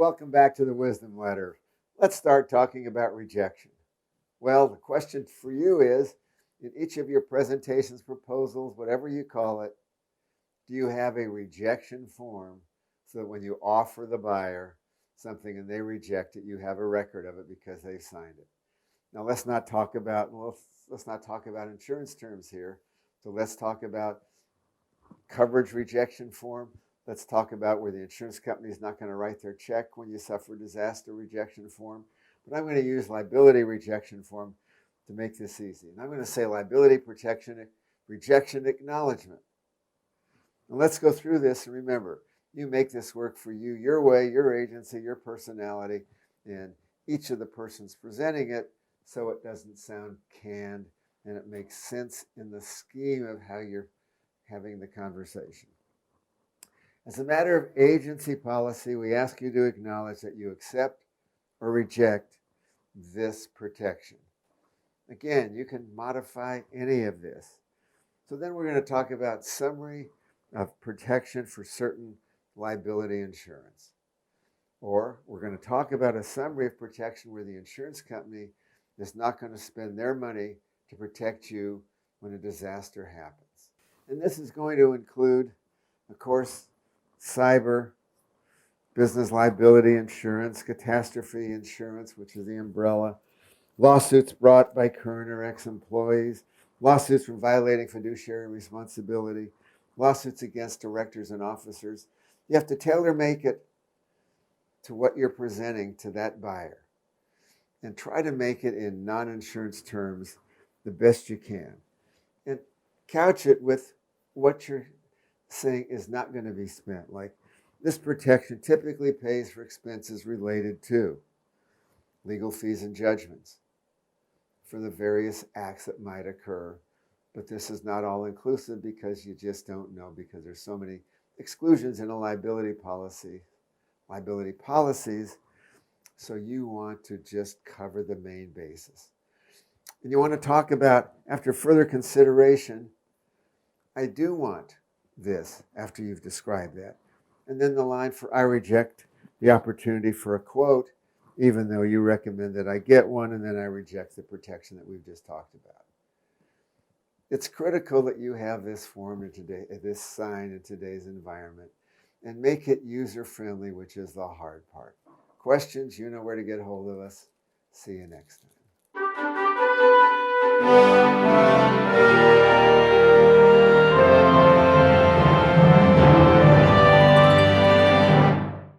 welcome back to the Wisdom Letter. Let's start talking about rejection. Well, the question for you is, in each of your presentations, proposals, whatever you call it, do you have a rejection form so that when you offer the buyer something and they reject it, you have a record of it because they signed it? Now let's not talk about insurance terms here. So let's talk about coverage rejection form. Let's talk about where the insurance company is not going to write their check when you suffer disaster rejection form. But I'm going to use liability rejection form to make this easy. And I'm going to say liability protection rejection acknowledgement. And let's go through this and remember, you make this work for you, your way, your agency, your personality, and each of the persons presenting it so it doesn't sound canned and it makes sense in the scheme of how you're having the conversation. As a matter of agency policy, we ask you to acknowledge that you accept or reject this protection. Again, you can modify any of this. So then we're going to talk about summary of protection for certain liability insurance. Or we're going to talk about a summary of protection where the insurance company is not going to spend their money to protect you when a disaster happens. And this is going to include, of course, cyber, business liability insurance, catastrophe insurance, which is the umbrella, lawsuits brought by current or ex-employees, lawsuits for violating fiduciary responsibility, lawsuits against directors and officers. You have to tailor-make it to what you're presenting to that buyer and try to make it in non-insurance terms the best you can. And couch it with what you're saying is not going to be spent. Like, this protection typically pays for expenses related to legal fees and judgments for the various acts that might occur. But this is not all inclusive because you just don't know, because there's so many exclusions in a liability policies. So you want to just cover the main basis. And you want to talk about, after further consideration, I do want this after you've described that. And then the line for I reject the opportunity for a quote, even though you recommend that I get one, and then I reject the protection that we've just talked about. It's critical that you have this form in this sign in today's environment, and make it user-friendly, which is the hard part. Questions, you know where to get hold of us. See you next time.